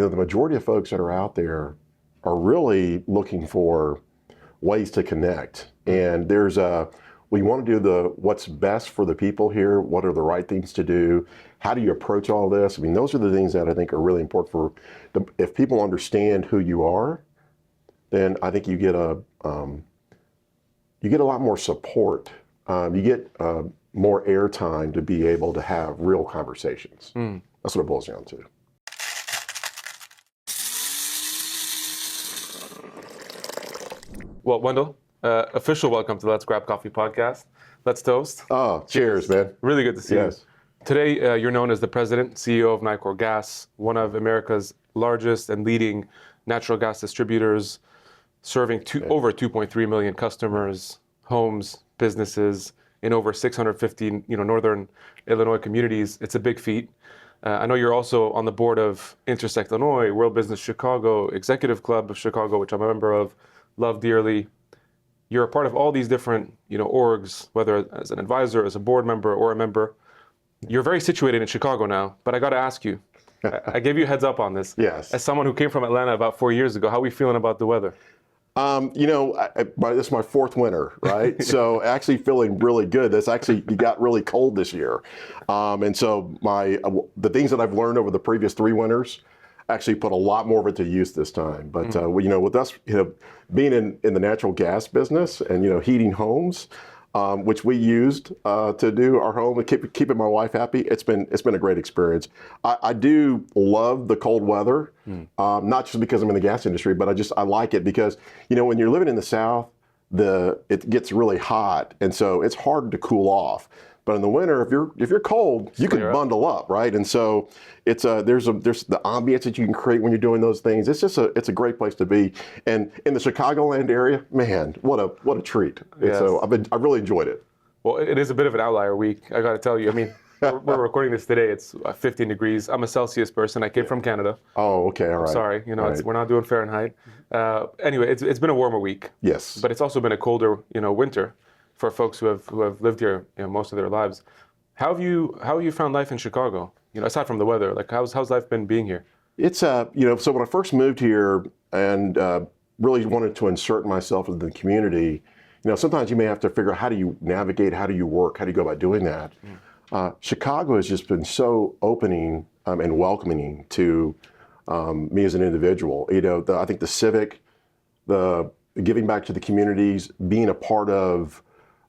the majority of folks that are out there are really looking for ways to connect. And we want to do what's best for the people here. What are the right things to do? How do you approach all this? I mean, those are the things that I think are really important if people understand who you are, then I think you get a lot more support. You get more airtime to be able to have real conversations. That's what it boils down to. Well, Wendell, official welcome to Let's Grab Coffee podcast. Let's toast. Oh, cheers, man. Really good to see Yes. you. Today, you're known as the president, CEO of Nicor Gas, one of America's largest and leading natural gas distributors, serving over 2.3 million customers, homes, businesses in over 650 northern Illinois communities. It's a big feat. I know you're also on the board of Intersect Illinois, World Business Chicago, Executive Club of Chicago, which I'm a member of, love dearly. You're a part of all these different orgs, whether as an advisor, as a board member, or a member. You're very situated in Chicago now, but I got to ask you, I gave you a heads up on this. Yes. As someone who came from Atlanta about 4 years ago, how are we feeling about the weather? This is my fourth winter, right? So actually feeling really good. It got really cold this year. And so the things that I've learned over the previous 3 winters actually put a lot more of it to use this time. But, with us, being in the natural gas business and, heating homes, which we used to do our home and keeping my wife happy. It's been a great experience. I do love the cold weather, not just because I'm in the gas industry, but I like it because when you're living in the South, it gets really hot, and so it's hard to cool off. But in the winter, if you're cold, you can bundle up, right? And so there's the ambience that you can create when you're doing those things. It's a great place to be. And in the Chicagoland area, man, what a treat. Yes. So I really enjoyed it. Well, it is a bit of an outlier week, I got to tell you. I mean, we're recording this today. It's 15 degrees. I'm a Celsius person. I came from Canada. Oh, okay, all right. Sorry, Right. we're not doing Fahrenheit. Anyway, it's been a warmer week. Yes. But it's also been a colder, winter for folks who have lived here, most of their lives. How have you found life in Chicago? Aside from the weather, like how's life been being here? It's so when I first moved here and really wanted to insert myself into the community, sometimes you may have to figure out how do you navigate, how do you work, how do you go about doing that. Chicago has just been so opening and welcoming to me as an individual. I think the civic, the giving back to the communities, being a part of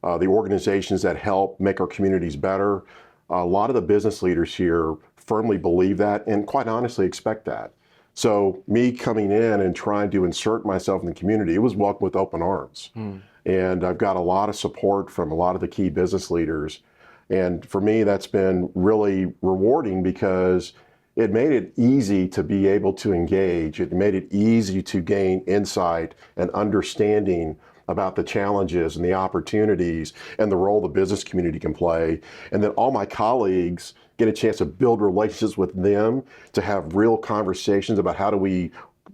the organizations that help make our communities better. A lot of the business leaders here firmly believe that and quite honestly expect that. So me coming in and trying to insert myself in the community, it was welcomed with open arms. And I've got a lot of support from a lot of the key business leaders. And for me, that's been really rewarding because it made it easy to be able to engage. It made it easy to gain insight and understanding about the challenges and the opportunities and the role the business community can play. And then all my colleagues get a chance to build relationships with them, to have real conversations about how do we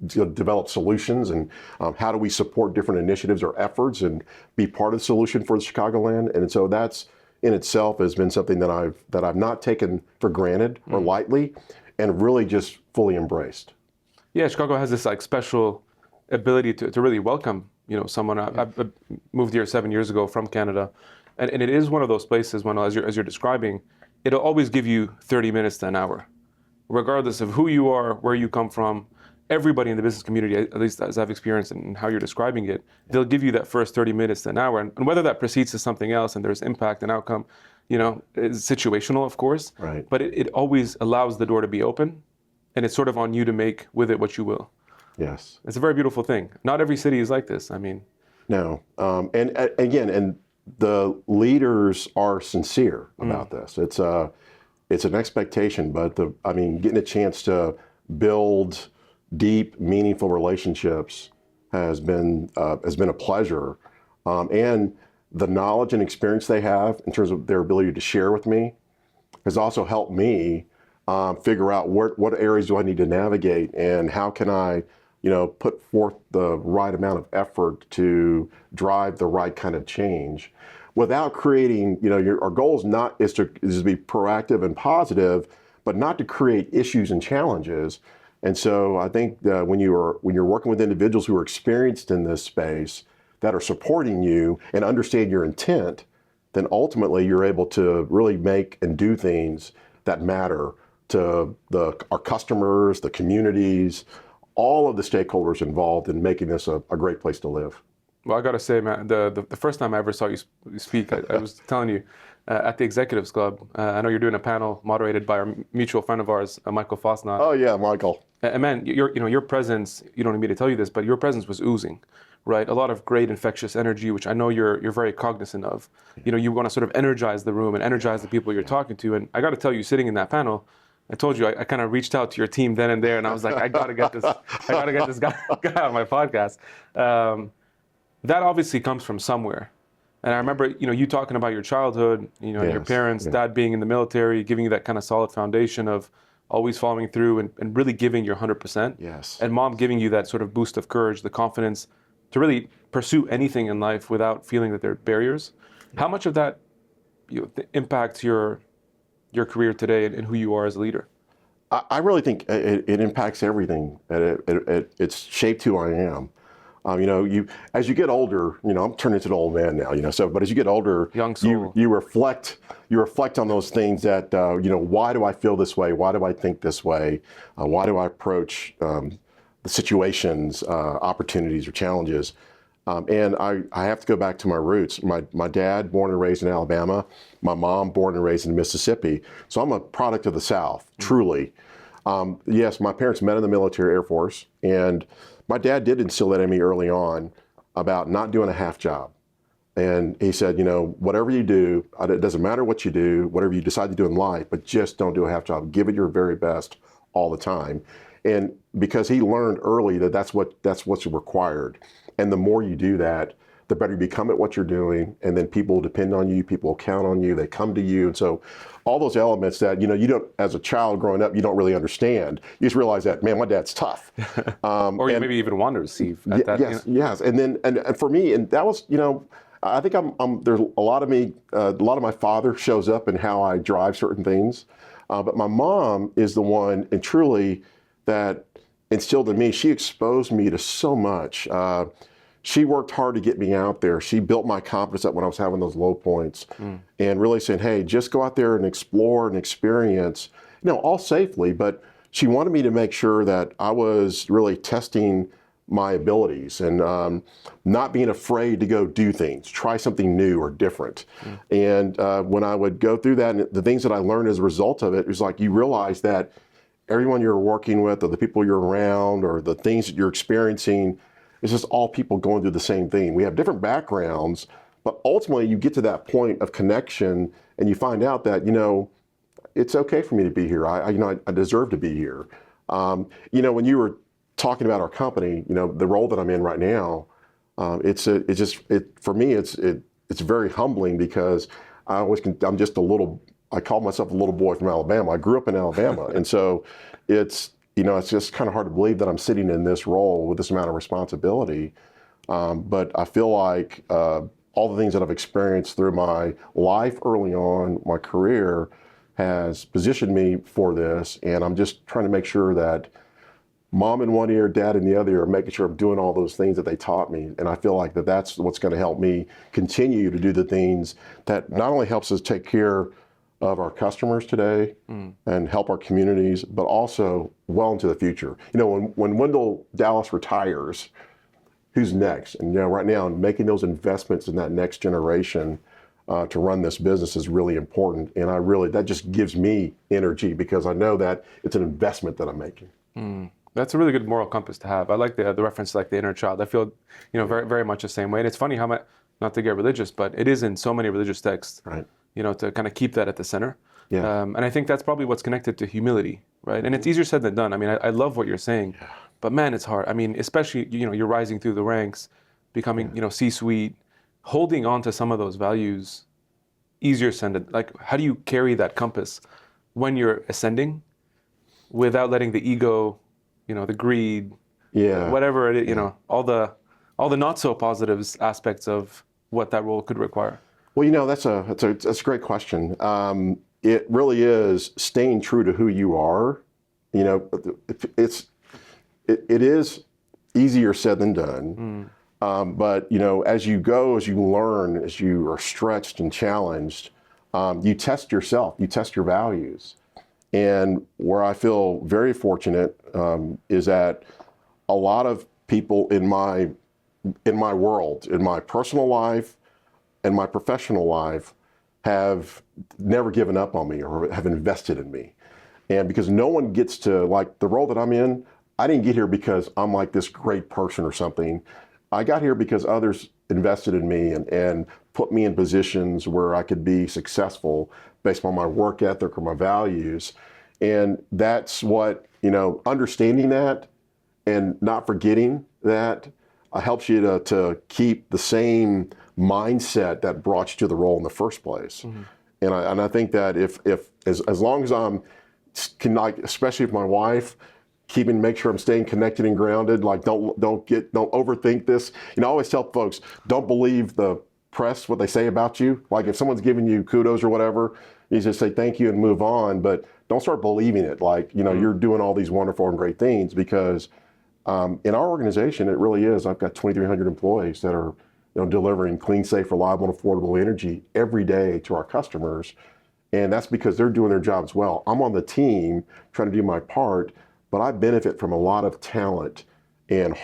develop solutions and how do we support different initiatives or efforts and be part of the solution for the Chicagoland. And so that's in itself has been something that I've not taken for granted or lightly and really just fully embraced. Yeah, Chicago has this special ability to really welcome someone. I moved here 7 years ago from Canada, and it is one of those places when, as you're describing, it'll always give you 30 minutes to an hour, regardless of who you are, where you come from. Everybody in the business community, at least as I've experienced and how you're describing it, they'll give you that first 30 minutes to an hour, and whether that proceeds to something else and there's impact and outcome, it's situational, of course. Right. But it always allows the door to be open, and it's sort of on you to make with it what you will. Yes. It's a very beautiful thing. Not every city is like this. I mean. No. And again, the leaders are sincere about this. It's an expectation, but getting a chance to build deep, meaningful relationships has been a pleasure. And the knowledge and experience they have in terms of their ability to share with me has also helped me figure out what areas do I need to navigate and how can I put forth the right amount of effort to drive the right kind of change without creating, our goal is to be proactive and positive, but not to create issues and challenges, And so I think that when you're working with individuals who are experienced in this space that are supporting you and understand your intent, then ultimately you're able to really make and do things that matter to our customers, the communities, all of the stakeholders involved in making this a great place to live. Well, I got to say, man, the first time I ever saw you speak, I was telling you at the Executives Club. I know you're doing a panel moderated by our mutual friend of ours, Michael Fosnot. Oh yeah, Michael. And man, your presence, you don't need me to tell you this, but your presence was oozing, right? A lot of great infectious energy, which I know you're very cognizant of. You want to sort of energize the room and energize the people you're talking to. And I got to tell you, sitting in that panel, I told you I kind of reached out to your team then and there, and I was like, I gotta get this guy on my podcast. That obviously comes from somewhere. And I remember, you talking about your childhood, your parents, dad being in the military, giving you that kind of solid foundation of always following through and really giving your 100%. Yes. And mom giving you that sort of boost of courage, the confidence to really pursue anything in life without feeling that there are barriers. How much of that impacts your career today and who you are as a leader? I really think it impacts everything. It's shaped who I am. As you get older, I'm turning into an old man now, but as you get older, young soul. you reflect on those things that, why do I feel this way? Why do I think this way? Why do I approach the situations, opportunities or challenges? And I have to go back to my roots. My dad, born and raised in Alabama, my mom, born and raised in Mississippi. So I'm a product of the South, truly. Yes, my parents met in the military Air Force, and my dad did instill that in me early on about not doing a half job. And he said, whatever you do, it doesn't matter what you do, whatever you decide to do in life, but just don't do a half job. Give it your very best all the time. And because he learned early that that's what's required. And the more you do that, the better you become at what you're doing. And then people will depend on you, people will count on you, they come to you. And so all those elements that, you don't, as a child growing up, you don't really understand. You just realize that, man, my dad's tough. Or you maybe even want to receive at that. Yes. And then, and for me, and that was, I think there's a lot of my father shows up in how I drive certain things. But my mom is the one, and truly, that instilled in me. She exposed me to so much. She worked hard to get me out there. She built my confidence up when I was having those low points, and really saying, hey, just go out there and explore and experience, all safely. But she wanted me to make sure that I was really testing my abilities and not being afraid to go do things, try something new or different. And when I would go through that, and the things that I learned as a result of it was like, you realize that everyone you're working with or the people you're around or the things that you're experiencing, it's just all people going through the same thing. We have different backgrounds, but ultimately you get to that point of connection and you find out that, it's okay for me to be here. I deserve to be here. When you were talking about our company, the role that I'm in right now, for me, it's very humbling because I'm just I call myself a little boy from Alabama. I grew up in Alabama. And so it's just kind of hard to believe that I'm sitting in this role with this amount of responsibility. But I feel like all the things that I've experienced through my life early on, my career, has positioned me for this. And I'm just trying to make sure that mom in one ear, dad in the other ear, making sure I'm doing all those things that they taught me. And I feel like that's what's going to help me continue to do the things that not only helps us take care of our customers today and help our communities, but also well into the future. When Wendell Dallas retires, who's next? And right now, making those investments in that next generation to run this business is really important. And that just gives me energy because I know that it's an investment that I'm making. That's a really good moral compass to have. I like the reference to like the inner child. I feel, very, very much the same way. And it's funny how much, not to get religious, but it is in so many religious texts. Right. To kind of keep that at the center. Yeah. And I think that's probably what's connected to humility, right? And it's easier said than done. I mean, I love what you're saying, but man, it's hard. I mean, especially, you're rising through the ranks, becoming, C-suite, holding on to some of those values, easier said than, like, how do you carry that compass when you're ascending without letting the ego, the greed, whatever it is, all the not so positives aspects of what that role could require? Well, that's a great question. It really is staying true to who you are. It's it is easier said than done. But as you go, as you learn, as you are stretched and challenged, you test yourself, you test your values. And where I feel very fortunate is that a lot of people in my world, in my personal life and my professional life, have never given up on me or have invested in me. And because no one gets to, like the role that I'm in, I didn't get here because I'm like this great person or something. I got here because others invested in me and put me in positions where I could be successful based on my work ethic or my values. And that's what, understanding that and not forgetting that helps you to keep the same mindset that brought you to the role in the first place. And I think that if as long as especially with my wife, make sure I'm staying connected and grounded. Like don't overthink this. I always tell folks, don't believe the press, what they say about you. Like if someone's giving you kudos or whatever, you just say thank you and move on. But don't start believing it. Like, you're doing all these wonderful and great things, because in our organization, it really is. I've got 2,300 employees that are delivering clean, safe, reliable, and affordable energy every day to our customers. And that's because they're doing their jobs well. I'm on the team trying to do my part, but I benefit from a lot of talent and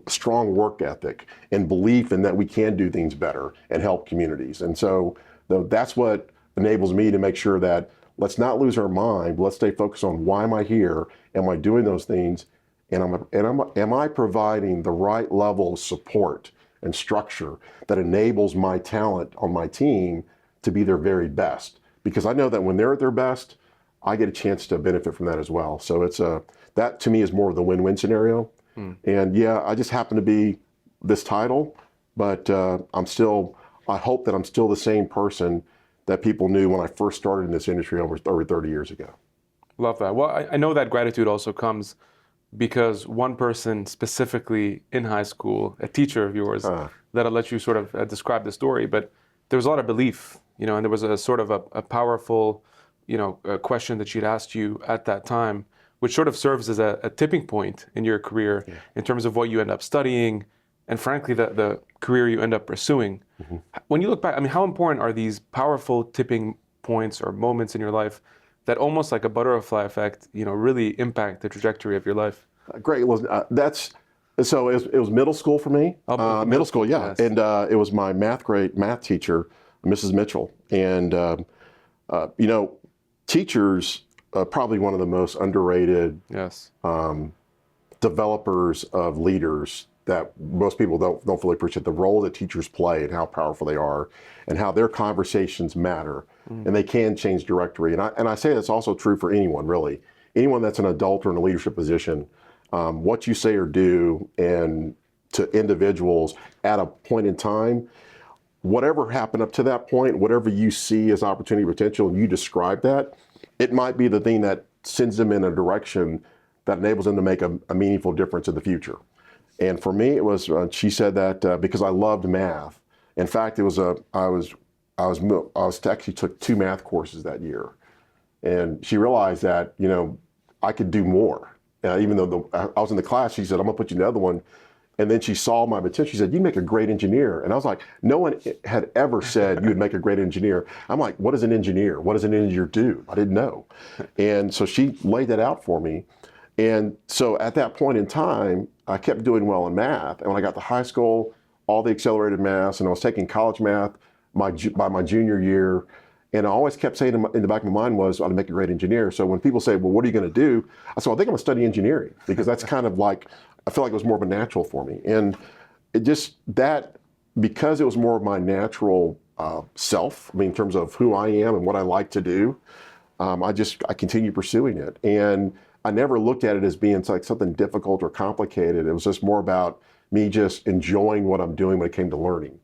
strong work ethic and belief in that we can do things better and help communities. And so that's what enables me to make sure that let's not lose our mind. Let's stay focused on why am I here? Am I doing those things? And am I providing the right level of support and structure that enables my talent on my team to be their very best? Because I know that when they're at their best, I get a chance to benefit from that as well. So that to me is more of the win-win scenario. And yeah, I just happen to be this title, but I hope that I'm still the same person that people knew when I first started in this industry over 30 years ago. Love that. Well, I know that gratitude also comes because one person specifically in high school, a teacher of yours, that I'll let you sort of describe the story, but there was a lot of belief, and there was a sort of a powerful, a question that she'd asked you at that time, which sort of serves as a tipping point in your career in terms of what you end up studying and frankly, the career you end up pursuing. When you look back, how important are these powerful tipping points or moments in your life that almost like a butterfly effect, really impact the trajectory of your life? Great. Well, so it was middle school for me. Middle school, yeah. Yes. And it was my math teacher, Mrs. Mitchell. And, teachers probably one of the most underrated developers of leaders that most people don't fully appreciate the role that teachers play and how powerful they are and how their conversations matter and they can change directory. And I say that's also true for anyone, really. Anyone that's an adult or in a leadership position, what you say or do and to individuals at a point in time, whatever happened up to that point, whatever you see as opportunity potential and you describe that, it might be the thing that sends them in a direction that enables them to make a meaningful difference in the future. And for me, it was, she said that because I loved math. In fact, it was I actually took 2 math courses that year. And she realized that, I could do more. Even though I was in the class, she said, I'm gonna put you in the other one. And then she saw my potential. She said, you make a great engineer. And I was like, no one had ever said you would make a great engineer. I'm like, what is an engineer? What does an engineer do? I didn't know. And so she laid that out for me. And so at that point in time, I kept doing well in math. And when I got to high school, all the accelerated math, and I was taking college math by my junior year. And I always kept saying in the back of my mind was, I'd make a great engineer. So when people say, well, what are you going to do? I said, well, I think I'm going to study engineering because that's kind of like, I feel like it was more of a natural for me. And it just, because it was more of my natural self, in terms of who I am and what I like to do, I continue pursuing it. And I never looked at it as being like something difficult or complicated. It was just more about me just enjoying what I'm doing when it came to learning.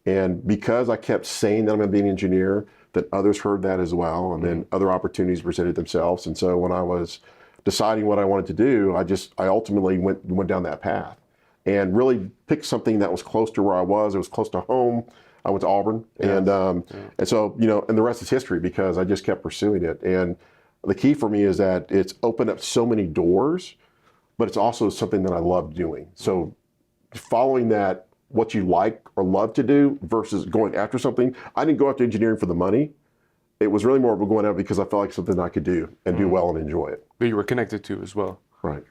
And because I kept saying that I'm going to be an engineer, that others heard that as well, and then other opportunities presented themselves. And so when I was deciding what I wanted to do, I ultimately went down that path and really picked something that was close to where I was. It was close to home. I went to Auburn, and so and the rest is history because I just kept pursuing it. And the key for me is that it's opened up so many doors but it's also something that I love doing. So following that, what you like or love to do versus going after something. I didn't go after engineering for the money. It was really more of going out because I felt like something I could do and do well and enjoy it. That you were connected to as well. Right.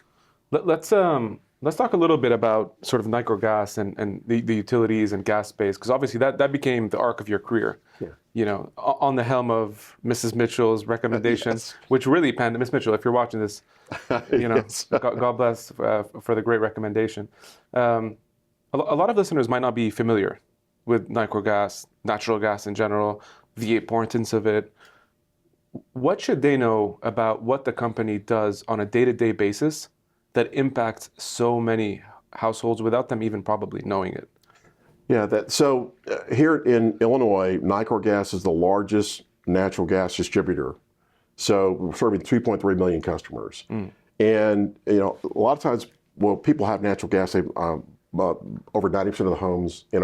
Let's talk a little bit about sort of Nicor Gas and the utilities and gas space, because obviously that became the arc of your career. Yeah. You know, on the helm of Mrs. Mitchell's recommendations, Yes. which really panned. Miss Mitchell, if you're watching this, you know, Yes. God bless for the great recommendation. A lot of listeners might not be familiar with Nicor Gas, natural gas in general, the importance of it. What should they know about what the company does on a day-to-day basis that impacts so many households without them even probably knowing it? Yeah, here in Illinois, Nicor Gas is the largest natural gas distributor. So we're serving 2.3 million customers. And you know, a lot of times, well, people have natural gas. Over 90% of the homes in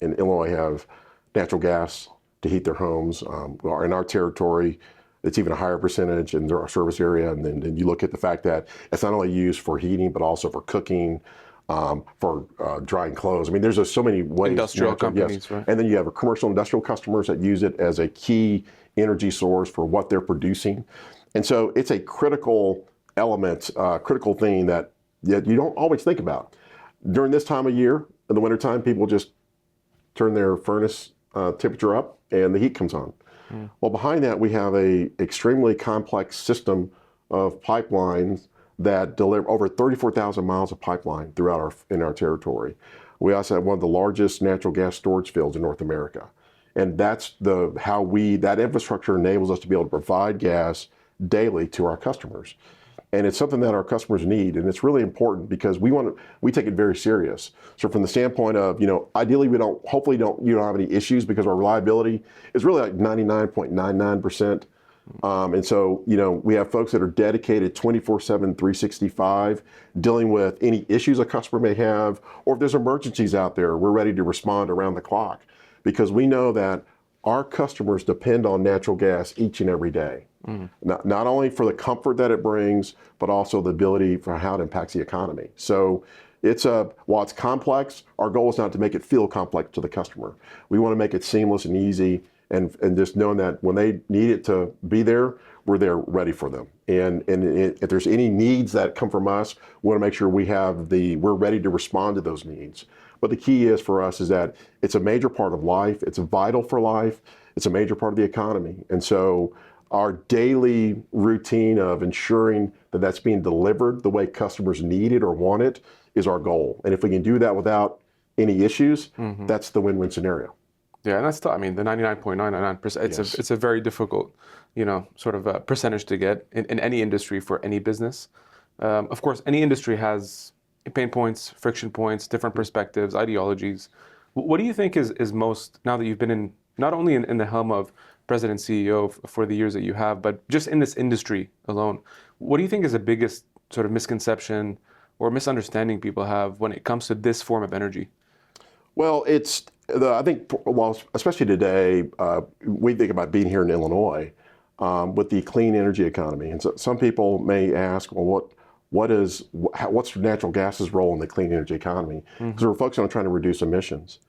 Illinois have natural gas to heat their homes. In our territory, it's even a higher percentage in our service area. And then you look at the fact that it's not only used for heating, but also for cooking, for drying clothes. I mean, there's just so many ways. Industrial companies, right? And then you have commercial industrial customers that use it as a key energy source for what they're producing. And so it's a critical element, critical thing that you don't always think about. During this time of year, in the wintertime, people just turn their furnace temperature up and the heat comes on. Well, behind that, we have a extremely complex system of pipelines that deliver over 34,000 miles of pipeline in our territory. We also have one of the largest natural gas storage fields in North America. And that's that infrastructure enables us to be able to provide gas daily to our customers. And it's something that our customers need, and it's really important because we take it very serious. So from the standpoint of, you know, ideally you don't have any issues because our reliability is really like 99.99%. And so, you know, we have folks that are dedicated 24/7, 365, dealing with any issues a customer may have, or if there's emergencies out there, we're ready to respond around the clock because we know that our customers depend on natural gas each and every day. Not only for the comfort that it brings, but also the ability for how it impacts the economy. So while it's complex, our goal is not to make it feel complex to the customer. We want to make it seamless and easy, and just knowing that when they need it to be there, we're there ready for them. And if there's any needs that come from us, we want to make sure we're ready to respond to those needs. But the key is for us is that it's a major part of life. It's vital for life. It's a major part of the economy. And so our daily routine of ensuring that that's being delivered the way customers need it or want it is our goal. And if we can do that without any issues, that's the win-win scenario. Yeah, and that's tough. I mean, the 99.99%, it's a very difficult, you know, sort of a percentage to get in any industry for any business. Of course, any industry has pain points, friction points, different perspectives, ideologies. What do you think is most, now that you've been not only in the helm of President CEO for the years that you have, but just in this industry alone, what do you think is the biggest sort of misconception or misunderstanding people have when it comes to this form of energy? Well, especially today, we think about being here in Illinois with the clean energy economy. And so some people may ask, well, what's natural gas's role in the clean energy economy? Because we're focusing on trying to reduce emissions.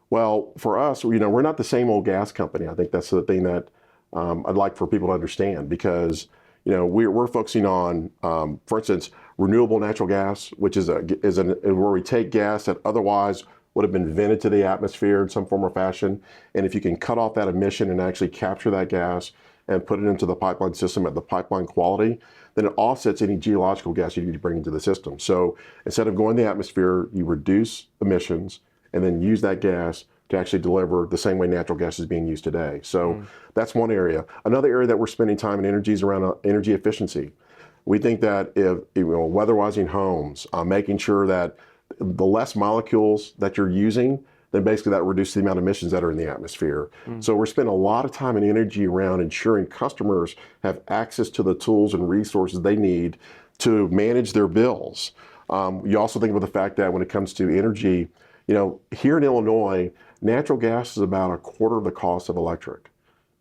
Well, for us, you know, we're not the same old gas company. I think that's the thing that I'd like for people to understand because, you know, we're focusing on, for instance, renewable natural gas, which is where we take gas that otherwise would have been vented to the atmosphere in some form or fashion. And if you can cut off that emission and actually capture that gas and put it into the pipeline system at the pipeline quality, then it offsets any geological gas you need to bring into the system. So instead of going to the atmosphere, you reduce emissions and then use that gas to actually deliver the same way natural gas is being used today. So that's one area. Another area that we're spending time and energy is around energy efficiency. We think that if, you know, weatherizing homes, making sure that the less molecules that you're using, then basically that reduces the amount of emissions that are in the atmosphere. So we're spending a lot of time and energy around ensuring customers have access to the tools and resources they need to manage their bills. You also think about the fact that when it comes to energy, you know, here in Illinois, natural gas is about a quarter of the cost of electric.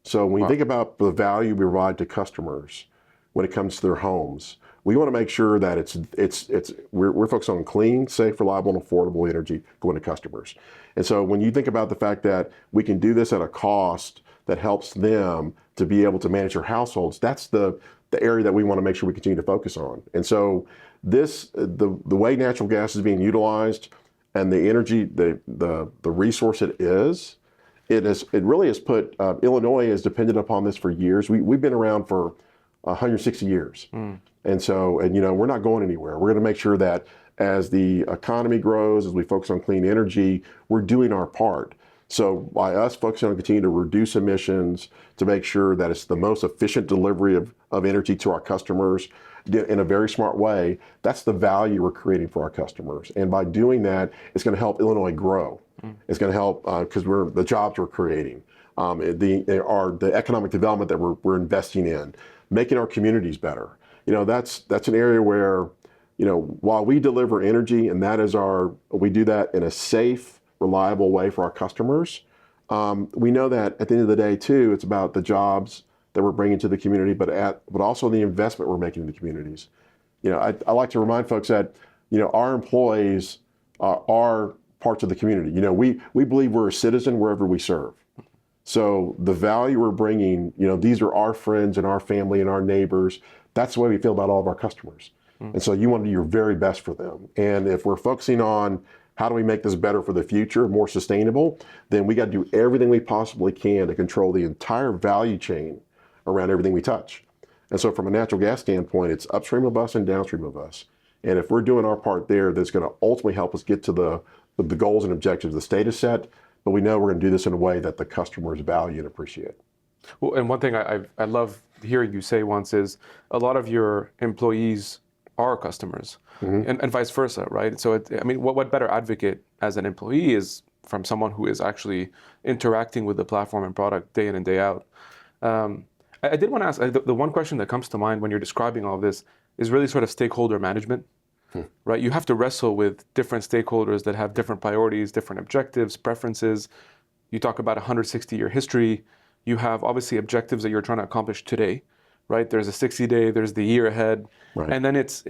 So when you think about the value we provide to customers when it comes to their homes, we want to make sure that we're focused on clean, safe, reliable, and affordable energy going to customers. And so when you think about the fact that we can do this at a cost that helps them to be able to manage their households, that's the area that we want to make sure we continue to focus on. And so the way natural gas is being utilized and the energy, the resource it really has put, Illinois has depended upon this for years. We've been around for 160 years. And so, we're not going anywhere. We're going to make sure that as the economy grows, as we focus on clean energy, we're doing our part. So by us focusing on continuing to reduce emissions, to make sure that it's the most efficient delivery of energy to our customers in a very smart way, that's the value we're creating for our customers. And by doing that, it's going to help Illinois grow. It's going to help because the jobs we're creating, the economic development that we're investing in, making our communities better. That's an area where, while we deliver energy and we do that in a safe, reliable way for our customers, we know that at the end of the day too, it's about the jobs that we're bringing to the community, but also the investment we're making in the communities. I like to remind folks that, our employees are parts of the community. We believe we're a citizen wherever we serve. So the value we're bringing, these are our friends and our family and our neighbors. That's the way we feel about all of our customers. And so you want to do your very best for them. And if we're focusing on how do we make this better for the future, more sustainable, then we got to do everything we possibly can to control the entire value chain around everything we touch. And so from a natural gas standpoint, it's upstream of us and downstream of us. And if we're doing our part there, that's going to ultimately help us get to the goals and objectives the state has set. But we know we're going to do this in a way that the customers value and appreciate. Well, and one thing I love hearing you say once is a lot of your employees are customers, and vice versa, right? So, what better advocate as an employee is from someone who is actually interacting with the platform and product day in and day out. I did want to ask, the one question that comes to mind when you're describing all of this is really sort of stakeholder management, right? You have to wrestle with different stakeholders that have different priorities, different objectives, preferences. You talk about a 160-year history. You have obviously objectives that you're trying to accomplish today, right? There's a 60-day, there's the year ahead. Right. And then it's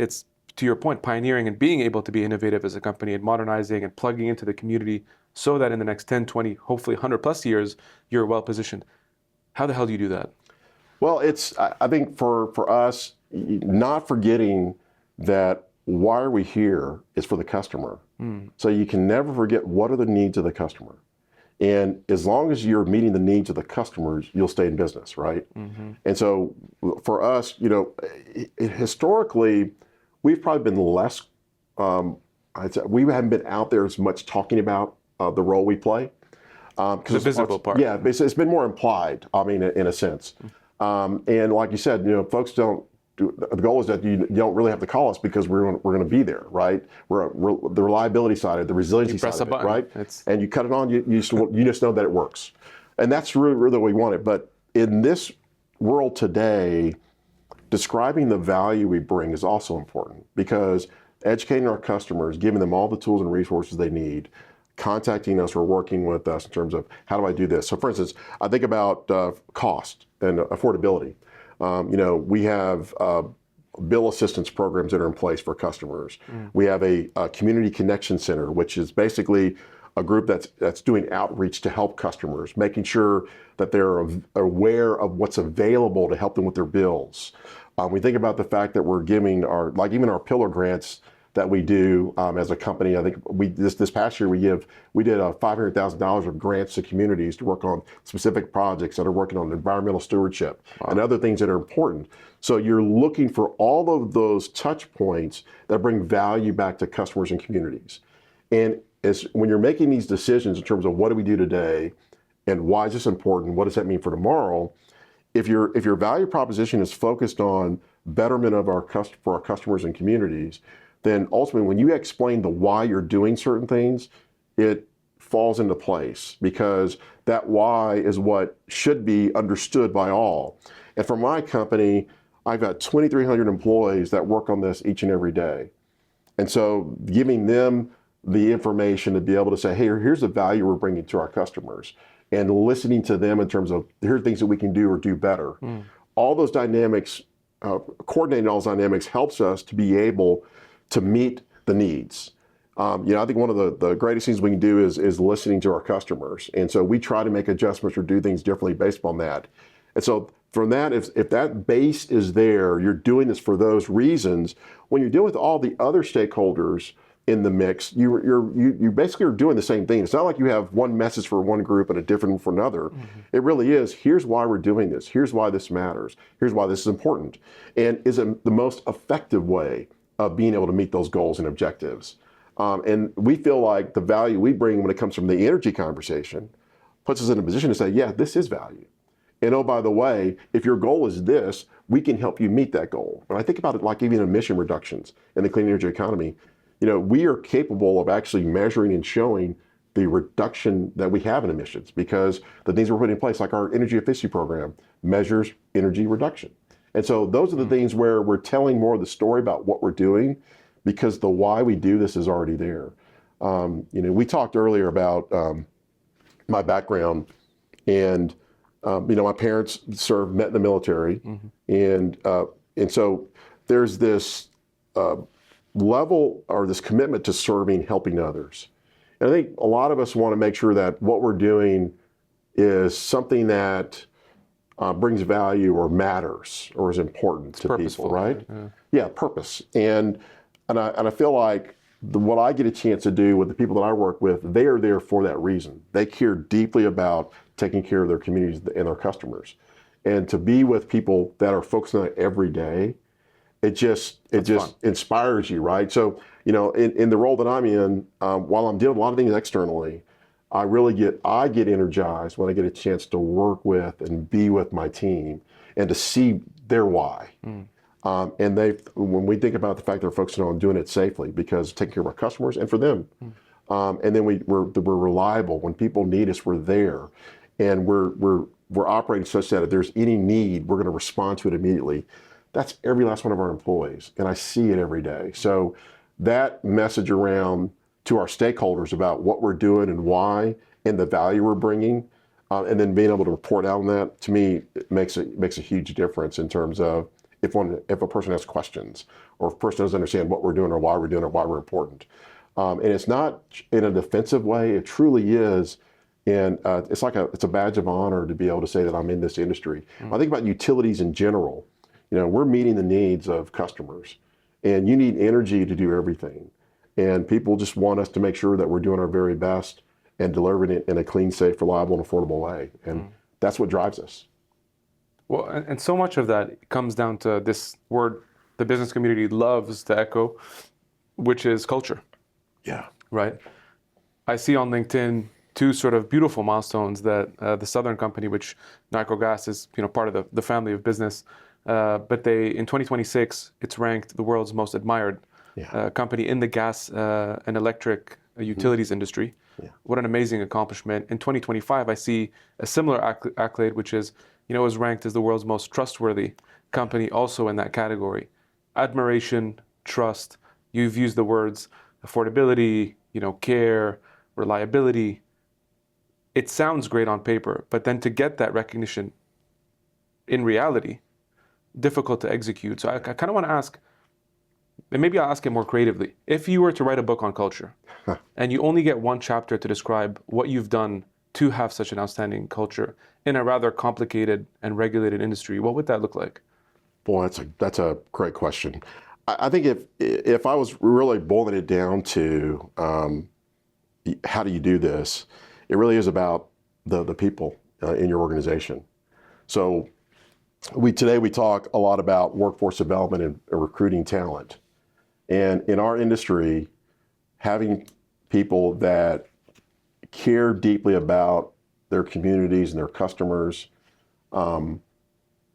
to your point, pioneering and being able to be innovative as a company and modernizing and plugging into the community so that in the next 10, 20, hopefully 100 plus years, you're well positioned. How the hell do you do that? Well, I think for us, not forgetting that why are we here is for the customer. So you can never forget what are the needs of the customer. And as long as you're meeting the needs of the customers, you'll stay in business, right? And so for us, historically, we've probably been less, I'd say we haven't been out there as much talking about the role we play. The visible part. Yeah, it's been more implied, in a sense. And like you said, folks the goal is that you don't really have to call us because we're going to be there, right? We're the reliability side of it, the resiliency side of it, right? And you cut it on, you just know that it works. And that's really what we wanted. But in this world today, describing the value we bring is also important because educating our customers, giving them all the tools and resources they need, contacting us or working with us in terms of how do I do this? So for instance, I think about cost and affordability. We have bill assistance programs that are in place for customers. We have a community connection center, which is basically a group that's doing outreach to help customers, making sure that they're aware of what's available to help them with their bills. We think about the fact that we're giving even our pillar grants that we do as a company. I think this past year we did $500,000 of grants to communities to work on specific projects that are working on environmental stewardship and other things that are important. So you're looking for all of those touch points that bring value back to customers and communities. And when you're making these decisions in terms of what do we do today and why is this important, what does that mean for tomorrow, if your value proposition is focused on betterment for our customers and communities, then ultimately when you explain the why you're doing certain things, it falls into place because that why is what should be understood by all. And for my company, I've got 2,300 employees that work on this each and every day. And so giving them the information to be able to say, hey, here's the value we're bringing to our customers and listening to them in terms of here are things that we can do or do better. All those dynamics coordinating all those dynamics helps us to be able to meet the needs. I think one of the greatest things we can do is listening to our customers. And so we try to make adjustments or do things differently based on that. And so from that, if that base is there, you're doing this for those reasons. When you're dealing with all the other stakeholders in the mix, you basically are doing the same thing. It's not like you have one message for one group and a different one for another. Mm-hmm. It really is, here's why we're doing this. Here's why this matters. Here's why this is important. And is it the most effective way of being able to meet those goals and objectives? And we feel like the value we bring when it comes from the energy conversation puts us in a position to say, yeah, this is value. And oh, by the way, if your goal is this, we can help you meet that goal. When I think about it like even emission reductions in the clean energy economy, we are capable of actually measuring and showing the reduction that we have in emissions because the things we're putting in place, like our energy efficiency program, measures energy reduction. And so those are the things where we're telling more of the story about what we're doing because the why we do this is already there. We talked earlier about my background and my parents met in the military, mm-hmm. and so there's this level or this commitment to serving, helping others. And I think a lot of us want to make sure that what we're doing is something that brings value or matters or is important to people, right? Yeah, purpose. And I feel like what I get a chance to do with the people that I work with, they are there for that reason. They care deeply about taking care of their communities and their customers. And to be with people that are focused on it every day, it just inspires you, right? So, in the role that I'm in, while I'm doing a lot of things externally, I get energized when I get a chance to work with and be with my team and to see their why. Mm. And when we think about the fact they're focusing on doing it safely, because taking care of our customers and for them, and then we're reliable. When people need us, we're there, and we're operating such that if there's any need, we're going to respond to it immediately. That's every last one of our employees, and I see it every day. So that message around to our stakeholders about what we're doing and why, and the value we're bringing, and then being able to report out on that, to me, it makes a huge difference in terms of if a person has questions, or if a person doesn't understand what we're doing or why we're doing it, or why we're important. And it's not in a defensive way, it truly is. And it's a badge of honor to be able to say that I'm in this industry. Mm. I think about utilities in general. We're meeting the needs of customers, and you need energy to do everything. And people just want us to make sure that we're doing our very best and delivering it in a clean, safe, reliable, and affordable way. And that's what drives us. Well, and so much of that comes down to this word the business community loves to echo, which is culture. Yeah. Right? I see on LinkedIn two sort of beautiful milestones that the Southern company, which Nicor Gas is part of the family of business, but in 2026, it's ranked the world's most admired company in the gas and electric utilities industry. Yeah. What an amazing accomplishment. In 2025, I see a similar accolade, which is, is ranked as the world's most trustworthy company also in that category. Admiration, trust, you've used the words affordability, care, reliability. It sounds great on paper, but then to get that recognition in reality, difficult to execute. So I kind of want to ask, and maybe I'll ask it more creatively. If you were to write a book on culture and you only get one chapter to describe what you've done to have such an outstanding culture in a rather complicated and regulated industry, what would that look like? Boy, that's a great question. I think if I was really boiling it down to how do you do this, it really is about the people in your organization. So today we talk a lot about workforce development and recruiting talent. And in our industry, having people that care deeply about their communities and their customers,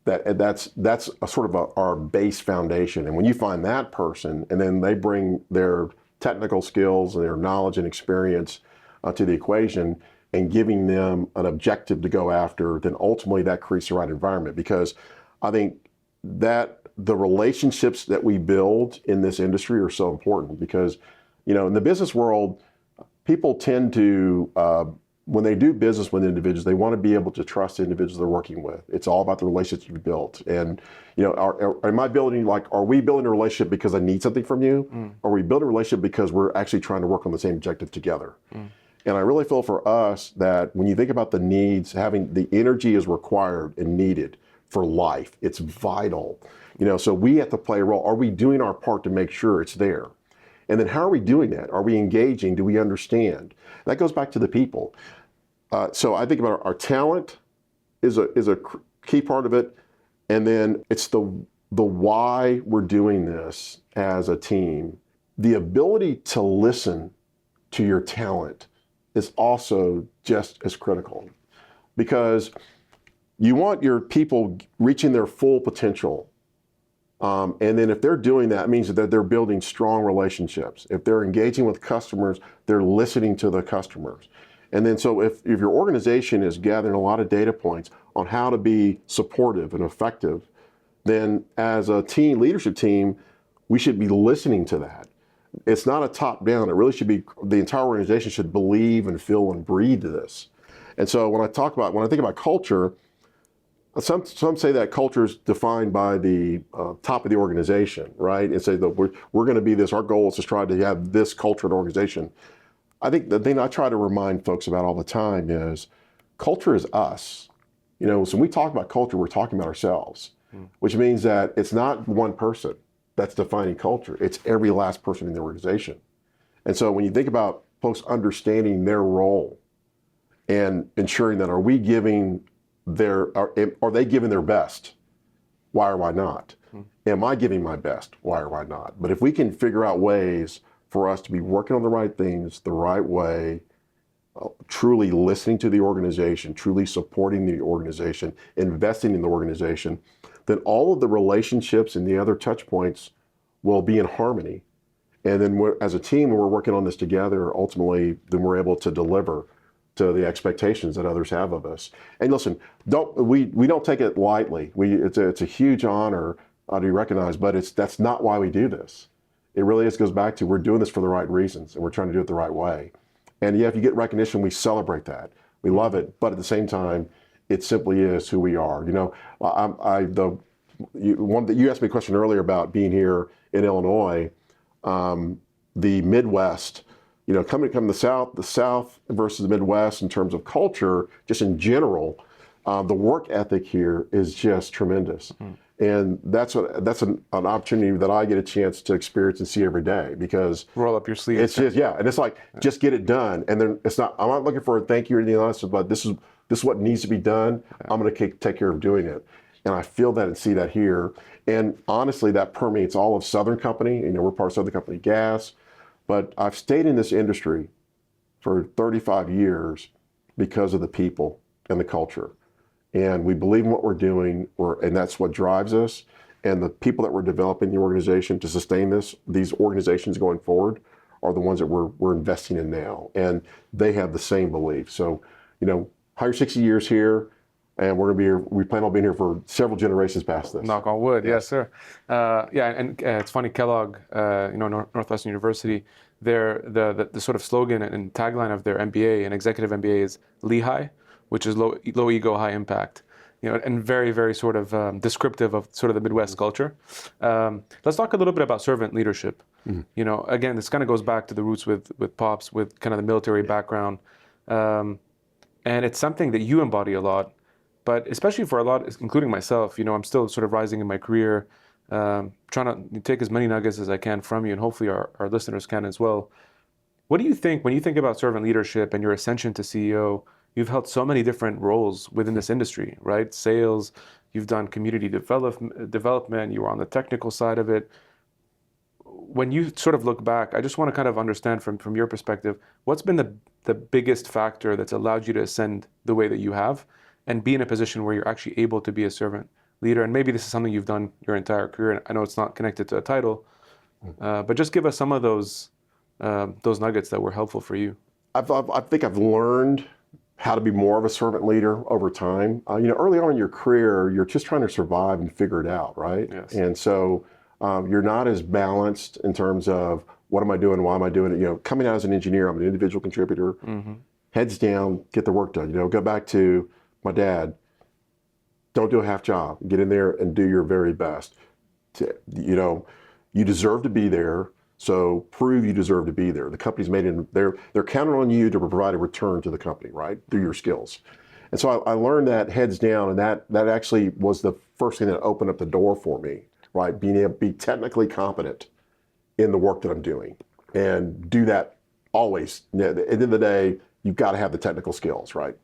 that's a sort of our base foundation. And when you find that person, and then they bring their technical skills and their knowledge and experience to the equation, and giving them an objective to go after, then ultimately that creates the right environment. Because I think that the relationships that we build in this industry are so important, because in the business world, people tend to when they do business with individuals, they want to be able to trust the individuals they're working with. It's all about the relationships you've built. And, am I building, are we building a relationship because I need something from you? Or are we building a relationship because we're actually trying to work on the same objective together? And I really feel for us that when you think about the needs, having the energy is required and needed for life. It's vital. So we have to play a role. Are we doing our part to make sure it's there? And then how are we doing that? Are we engaging? Do we understand? That goes back to the people. So I think about our talent is a key part of it. And then it's the why we're doing this as a team. The ability to listen to your talent is also just as critical, because you want your people reaching their full potential. And then if they're doing that, it means that they're building strong relationships. If they're engaging with customers, they're listening to the customers. And then so if your organization is gathering a lot of data points on how to be supportive and effective, then as a team, leadership team, we should be listening to that. It's not a top down. It really should be, the entire organization should believe and feel and breathe this. And so when I think about culture, some say that culture is defined by the top of the organization, right? And say that we're going to be this, our goal is to try to have this culture in the organization. I think the thing I try to remind folks about all the time is culture is us. So when we talk about culture, we're talking about ourselves, which means that it's not one person that's defining culture. It's every last person in the organization. And so when you think about folks understanding their role and ensuring that are they giving their best? Why or why not? Am I giving my best? Why or why not? But if we can figure out ways for us to be working on the right things the right way, truly listening to the organization, truly supporting the organization, investing in the organization, then all of the relationships and the other touch points will be in harmony. And then as a team, when we're working on this together, ultimately, then we're able to deliver to the expectations that others have of us. And listen, we don't take it lightly. It's a huge honor to be recognized, but that's not why we do this. It really goes back to we're doing this for the right reasons, and we're trying to do it the right way. And yeah, if you get recognition, we celebrate that. We love it, but at the same time, it simply is who we are. You asked me a question earlier about being here in Illinois, the Midwest. Coming from the South versus the Midwest in terms of culture, just in general, the work ethic here is just tremendous. And that's an opportunity that I get a chance to experience and see every day, because roll up your sleeves. It's just, and it's like, just get it done. And then I'm not looking for a thank you or anything else, but this is what needs to be done. I'm going to take care of doing it. And I feel that and see that here. And honestly, that permeates all of Southern Company. We're part of Southern Company Gas. But I've stayed in this industry for 35 years because of the people and the culture. And we believe in what we're doing, and that's what drives us. And the people that we're developing in the organization to sustain these organizations going forward are the ones that we're investing in now. And they have the same belief. So, 160 years here, and we plan on being here for several generations past this. Knock on wood, yes, sir. It's funny, Kellogg, Northwestern University, the sort of slogan and tagline of their MBA and executive MBA is Lehigh, which is low ego, high impact. And very, very sort of descriptive of sort of the Midwest culture. Let's talk a little bit about servant leadership. Again, this kind of goes back to the roots with Pops, with kind of the military background. And it's something that you embody a lot. But especially for a lot, including myself, I'm still sort of rising in my career, trying to take as many nuggets as I can from you, and hopefully our listeners can as well. What do you think when you think about servant leadership and your ascension to CEO? You've held so many different roles within this industry, right? Sales, you've done community development, you were on the technical side of it. When you sort of look back, I just want to kind of understand from your perspective, what's been the biggest factor that's allowed you to ascend the way that you have and be in a position where you're actually able to be a servant leader? And maybe this is something you've done your entire career, and I know it's not connected to a title, but just give us some of those nuggets that were helpful for you. I think I've learned how to be more of a servant leader over time. Early on in your career, you're just trying to survive and figure it out, right? Yes. And so you're not as balanced in terms of what am I doing, why am I doing it? Coming out as an engineer, I'm an individual contributor. heads down, get the work done. Go back to my dad. Don't do a half job. Get in there and do your very best. You deserve to be there. So prove you deserve to be there. The company's they're counting on you to provide a return to the company, right? Through your skills. And so I learned that heads down, and that actually was the first thing that opened up the door for me, right? Being able to be technically competent in the work that I'm doing and do that always. At the end of the day, you've got to have the technical skills, right?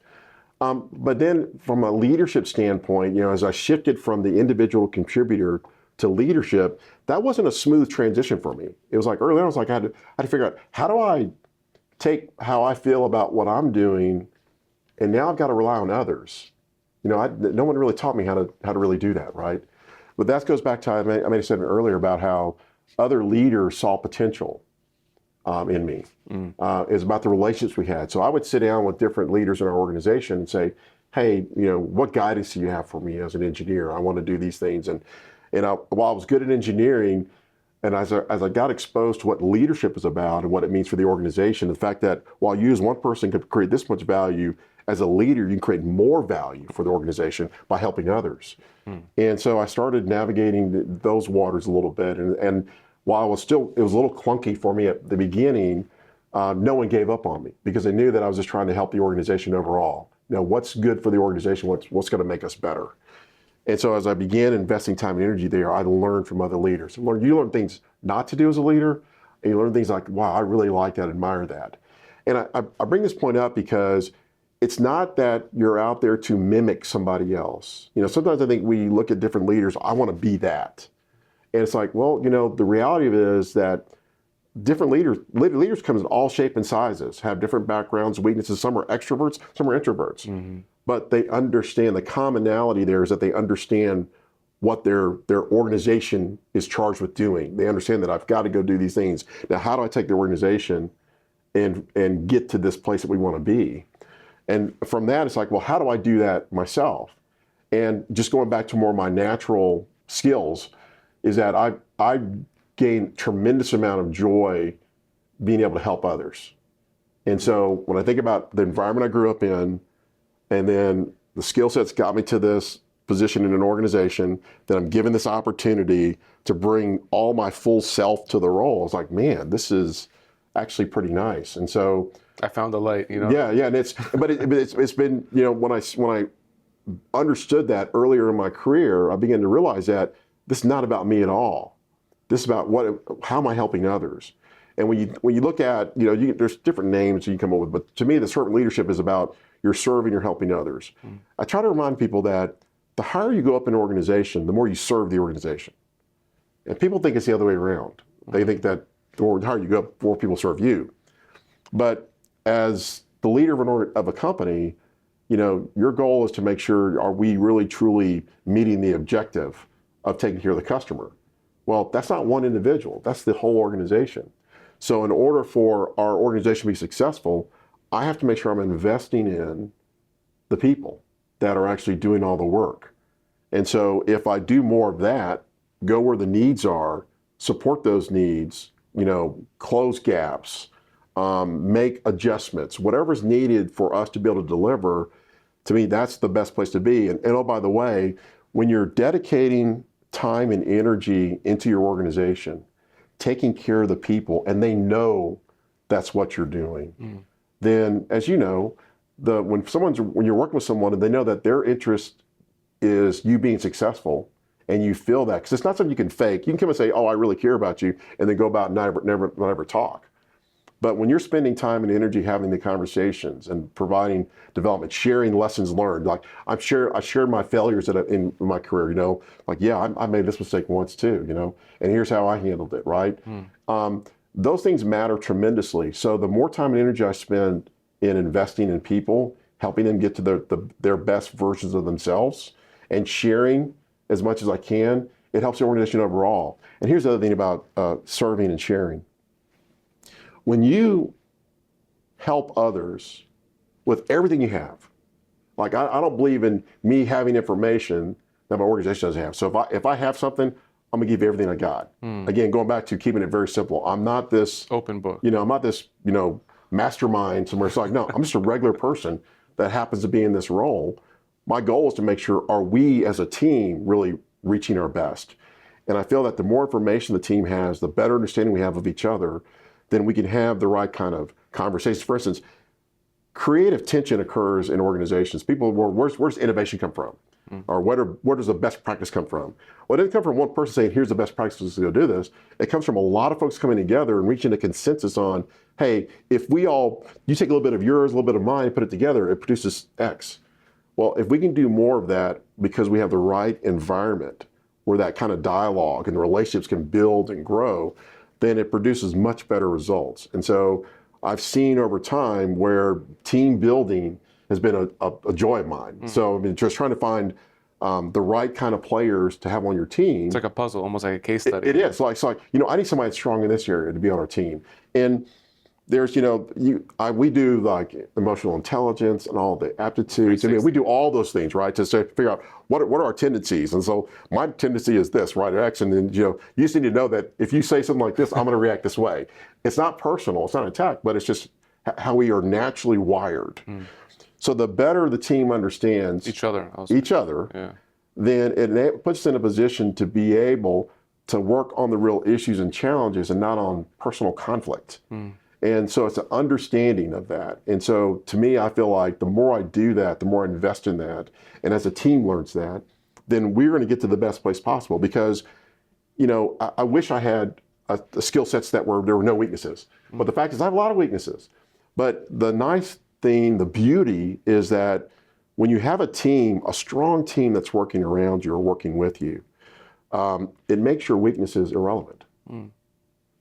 But then from a leadership standpoint, as I shifted from the individual contributor to leadership, that wasn't a smooth transition for me. It was like early on, I was like, I had to figure out, how do I take how I feel about what I'm doing, and now I've got to rely on others. No one really taught me how to really do that, right? But that goes back to, I may have said earlier about how other leaders saw potential in me. It's about the relationships we had. So I would sit down with different leaders in our organization and say, hey, what guidance do you have for me as an engineer? I want to do these things. And while I was good at engineering, and as I got exposed to what leadership is about and what it means for the organization, the fact that while you as one person could create this much value, as a leader, you can create more value for the organization by helping others. And so I started navigating those waters a little bit. And while it was a little clunky for me at the beginning, no one gave up on me because they knew that I was just trying to help the organization overall. What's good for the organization? What's going to make us better? And so as I began investing time and energy there, I learned from other leaders. You learn things not to do as a leader, and you learn things like, wow, I really like that, admire that. And I bring this point up because it's not that you're out there to mimic somebody else. Sometimes I think we look at different leaders, I want to be that. And it's like, well, the reality of it is that different leaders come in all shapes and sizes, have different backgrounds, weaknesses. Some are extroverts, some are introverts. But they understand, the commonality there is that they understand what their organization is charged with doing. They understand that I've got to go do these things. Now, how do I take the organization and get to this place that we want to be? And from that, it's like, well, how do I do that myself? And just going back to more of my natural skills is that I gained tremendous amount of joy being able to help others. And so when I think about the environment I grew up in, and then the skill sets got me to this position in an organization, that I'm given this opportunity to bring all my full self to the role. It's like, man, this is actually pretty nice. And so I found the light, Yeah, and it's been, when I understood that earlier in my career, I began to realize that this is not about me at all. This is about how am I helping others? And when you look at, there's different names you come up with, but to me, the servant leadership is about you're serving, you're helping others. I try to remind people that the higher you go up in an organization, the more you serve the organization. And people think it's the other way around. They think that the higher you go up, the more people serve you. But as the leader of a company, your goal is to make sure, are we really truly meeting the objective of taking care of the customer? Well, that's not one individual, that's the whole organization. So in order for our organization to be successful, I have to make sure I'm investing in the people that are actually doing all the work. And so if I do more of that, go where the needs are, support those needs, close gaps, make adjustments, whatever's needed for us to be able to deliver, to me, that's the best place to be. And oh, by the way, when you're dedicating time and energy into your organization, taking care of the people, and they know that's what you're doing, then, as you know, when you're working with someone and they know that their interest is you being successful, and you feel that, because it's not something you can fake. You can come and say, oh, I really care about you, and then go about and never talk. But when you're spending time and energy having the conversations and providing development, sharing lessons learned, like I shared my failures in my career, like, yeah, I made this mistake once too, and here's how I handled it, right? Those things matter tremendously. So the more time and energy I spend in investing in people, helping them get to their best versions of themselves, and sharing as much as I can, it helps the organization overall. And here's the other thing about serving and sharing. When you help others with everything you have, like I don't believe in me having information that my organization doesn't have. So if I have something, I'm gonna give you everything I got. Again, going back to keeping it very simple. I'm not this open book. I'm not this, mastermind somewhere. It's like, no, I'm just a regular person that happens to be in this role. My goal is to make sure, are we as a team really reaching our best? And I feel that the more information the team has, the better understanding we have of each other, then we can have the right kind of conversations. For instance, creative tension occurs in organizations. People, where's innovation come from? Or where does the best practice come from? Well, it doesn't come from one person saying, here's the best practices to go do this. It comes from a lot of folks coming together and reaching a consensus on, hey, if you take a little bit of yours, a little bit of mine, put it together, it produces X. Well, if we can do more of that because we have the right environment where that kind of dialogue and the relationships can build and grow, then it produces much better results. And so I've seen over time where team building has been a joy of mine. So I mean, just trying to find the right kind of players to have on your team. It's like a puzzle, almost like a case study. It is. Like, I need somebody that's strong in this area to be on our team. And there's, we do like emotional intelligence and all the aptitudes. I mean, we do all those things, right? To figure out what are our tendencies. And so my tendency is this, right? X. And then, you just need to know that if you say something like this, I'm going to react this way. It's not personal. It's not an attack, but it's just how we are naturally wired. So the better the team understands each other, yeah, then it puts us in a position to be able to work on the real issues and challenges and not on personal conflict. And so it's an understanding of that. And so to me, I feel like the more I do that, the more I invest in that, and as a team learns that, then we're going to get to the best place possible. Because, I wish I had a skill sets there were no weaknesses. But the fact is I have a lot of weaknesses. But the nice thing, the beauty is that when you have a team, a strong team that's working around you or working with you, it makes your weaknesses irrelevant.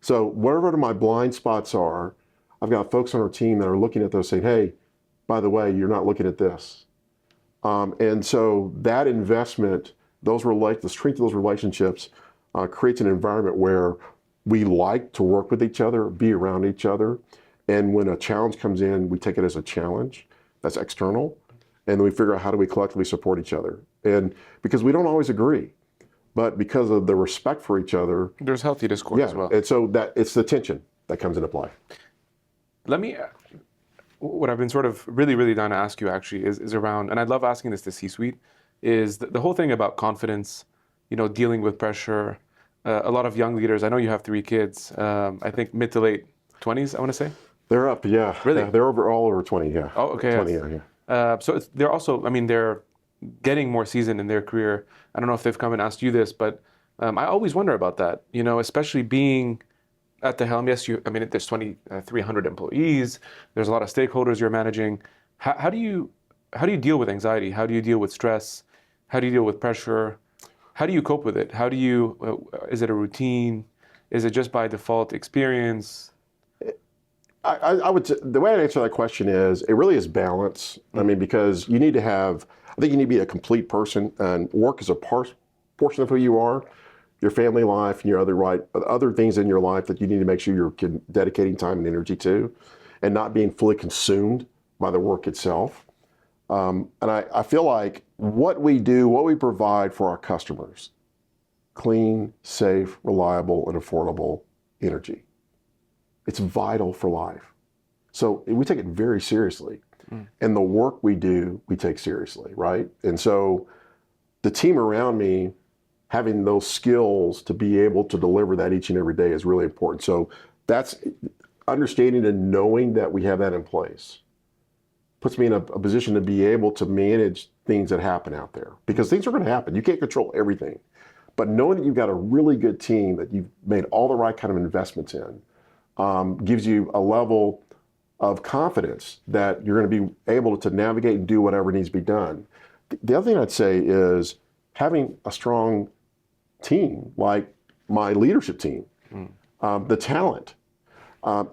So wherever my blind spots are, I've got folks on our team that are looking at those saying, hey, by the way, you're not looking at this. And so that investment, the strength of those relationships creates an environment where we like to work with each other, be around each other. And when a challenge comes in, we take it as a challenge that's external. And then we figure out how do we collectively support each other. And because we don't always agree, but because of the respect for each other. There's healthy discourse as well. And so it's the tension that comes into play. What I've been sort of really, really dying to ask you actually is around, and I love asking this to C-suite, is the whole thing about confidence, dealing with pressure. A lot of young leaders, I know you have 3 kids, I think mid to late 20s, I want to say? They're up, yeah. Really? Yeah, they're all over 20, yeah. Oh, okay. 20, yeah. So they're also, they're getting more seasoned in their career. I don't know if they've come and asked you this, but I always wonder about that, especially being at the helm. Yes, there's 2,300 employees. There's a lot of stakeholders you're managing. How do you deal with anxiety? How do you deal with stress? How do you deal with pressure? How do you cope with it? Is it a routine? Is it just by default experience? I would say the way I'd answer that question is it really is balance. Because you need to I think you need to be a complete person, and work is a portion of who you are, your family life and your other things in your life that you need to make sure you're dedicating time and energy to, and not being fully consumed by the work itself. And I feel like what we provide for our customers, clean, safe, reliable, and affordable energy. It's vital for life. So we take it very seriously. And the work we do, we take seriously, right? And so the team around me, having those skills to be able to deliver that each and every day is really important. So that's understanding and knowing that we have that in place puts me in a position to be able to manage things that happen out there, because things are going to happen. You can't control everything, but knowing that you've got a really good team that you've made all the right kind of investments in gives you a level of confidence that you're going to be able to navigate and do whatever needs to be done. The other thing I'd say is having a strong team, like my leadership team, the talent.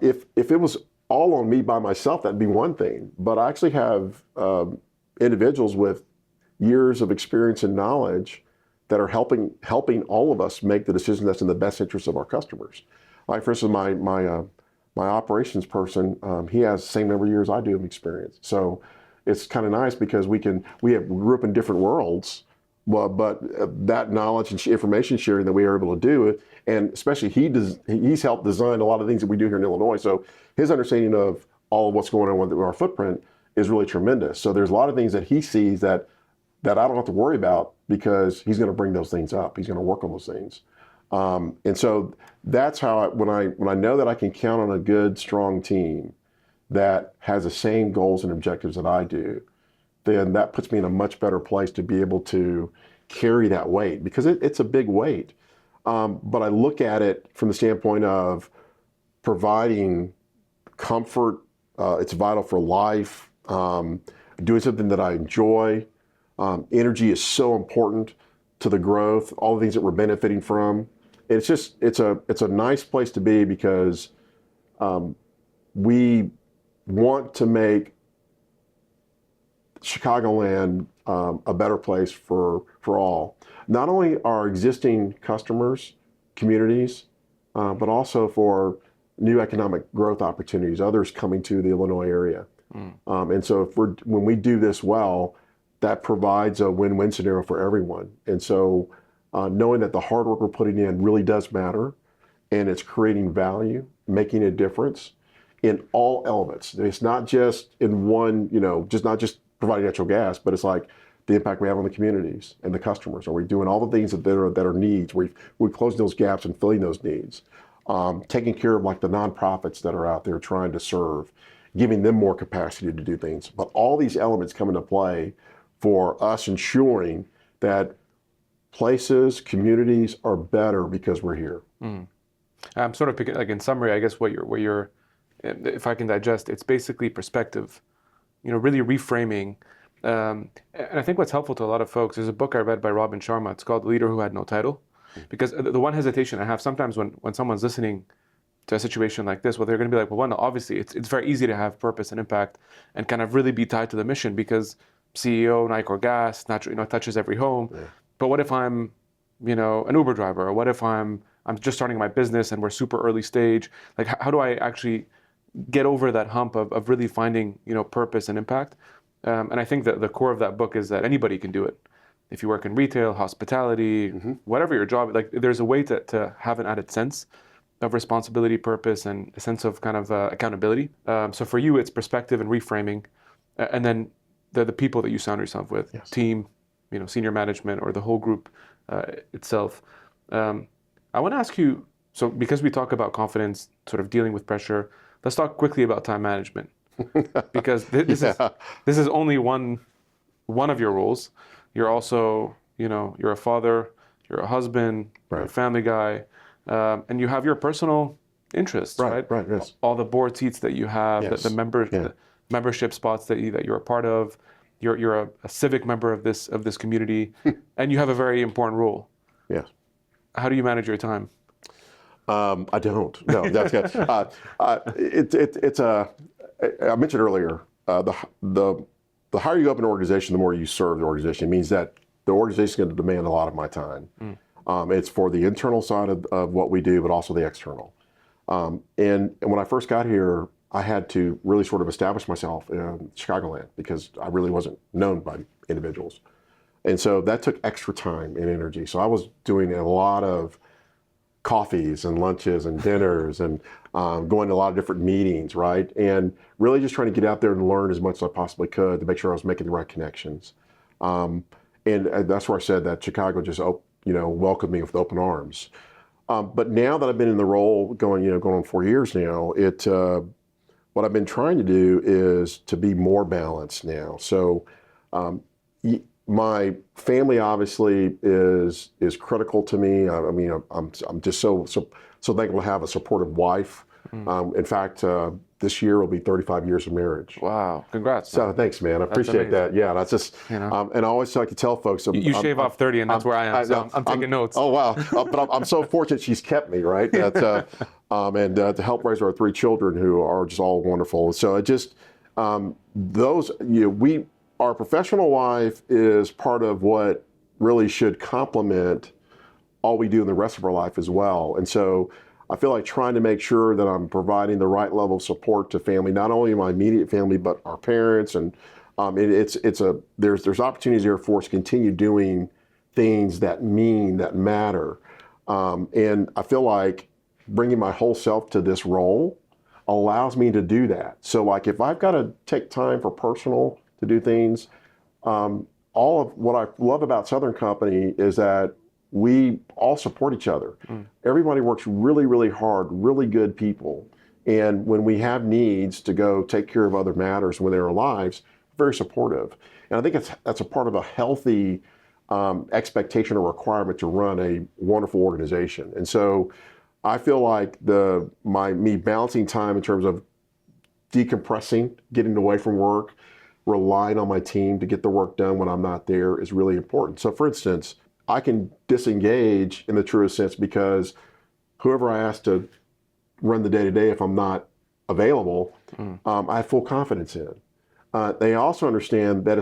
If it was all on me by myself, that'd be one thing. But I actually have individuals with years of experience and knowledge that are helping all of us make the decision that's in the best interest of our customers. Like, for instance, my operations person, he has the same number of years I do of experience. So it's kind of nice because we grew up in different worlds, but that knowledge and information sharing that we are able to do, and especially he's helped design a lot of things that we do here in Illinois. So his understanding of all of what's going on with our footprint is really tremendous. So there's a lot of things that he sees that I don't have to worry about because he's going to bring those things up. He's going to work on those things. And so that's how when I know that I can count on a good, strong team that has the same goals and objectives that I do, then that puts me in a much better place to be able to carry that weight, because it's a big weight. But I look at it from the standpoint of providing comfort. It's vital for life. Doing something that I enjoy. Energy is so important to the growth, all the things that we're benefiting from. It's a nice place to be, because we want to make Chicagoland a better place for all. Not only our existing customers, communities, but also for new economic growth opportunities, others coming to the Illinois area. And so when we do this well, that provides a win-win scenario for everyone. And so knowing that the hard work we're putting in really does matter, and it's creating value, making a difference in all elements. It's not just in one, not just providing natural gas, but it's like the impact we have on the communities and the customers. Are we doing all the things that are needs? We're closing those gaps and filling those needs. Taking care of like the nonprofits that are out there trying to serve, giving them more capacity to do things. But all these elements come into play for us ensuring that places, communities are better because we're here. I'm sort of picking, like in summary, I guess what you're, if I can digest, it's basically perspective, really reframing. And I think what's helpful to a lot of folks is a book I read by Robin Sharma. It's called The Leader Who Had No Title. Because the one hesitation I have sometimes when someone's listening to a situation like this, well, they're going to be like, well, one, obviously it's very easy to have purpose and impact and kind of really be tied to the mission, because CEO, Nicor Gas, touches every home. Yeah. But what if I'm, an Uber driver, or what if I'm just starting my business and we're super early stage? Like, how do I actually get over that hump of really finding, purpose and impact? And I think that the core of that book is that anybody can do it. If you work in retail, hospitality, whatever your job, like there's a way to have an added sense of responsibility, purpose, and a sense of kind of accountability. So for you, it's perspective and reframing, and then the people that you surround yourself with, yes. Team, senior management, or the whole group itself. I want to ask you, so because we talk about confidence, sort of dealing with pressure, let's talk quickly about time management, because this is only one of your roles. You're also, you're a father, you're a husband, right. You're a family guy, and you have your personal interests, right? Right, yes. All the board seats that you have, yes. the membership spots that you're a part of. You're a civic member of this community, and you have a very important role. Yes. How do you manage your time? I don't. No, that's good. I mentioned earlier, the higher you go up in an organization, the more you serve the organization. It means that the organization is going to demand a lot of my time. It's for the internal side of what we do, but also the external. And when I first got here, I had to really sort of establish myself in Chicagoland, because I really wasn't known by individuals. And so that took extra time and energy. So I was doing a lot of coffees and lunches and dinners and going to a lot of different meetings, right? And really just trying to get out there and learn as much as I possibly could to make sure I was making the right connections. And that's where I said that Chicago just, welcomed me with open arms. But now that I've been in the role going on 4 years now, what I've been trying to do is to be more balanced now. So my family obviously is critical to me. I mean, I'm just so thankful to have a supportive wife. In fact, this year will be 35 years of marriage. Wow! Congrats. So thanks, man. I appreciate that. Yeah, that's just. And I always like to tell folks. You shave off 30, and that's where I am. So I'm taking notes. Oh wow! But I'm so fortunate she's kept me, right? That, and to help raise our 3 children, who are just all wonderful. So it just our professional life is part of what really should complement all we do in the rest of our life as well. And so I feel like trying to make sure that I'm providing the right level of support to family, not only my immediate family, but our parents. And there's opportunities there for us to continue doing things that matter. And I feel like bringing my whole self to this role allows me to do that. So like if I've got to take time for personal to do things, all of what I love about Southern Company is that we all support each other. Everybody works really, really hard, really good people. And when we have needs to go take care of other matters within our lives, very supportive. And I think that's a part of a healthy expectation or requirement to run a wonderful organization. And so I feel like me balancing time in terms of decompressing, getting away from work, relying on my team to get the work done when I'm not there is really important. So for instance, I can disengage in the truest sense because whoever I ask to run the day-to-day, if I'm not available, I have full confidence in. They also understand that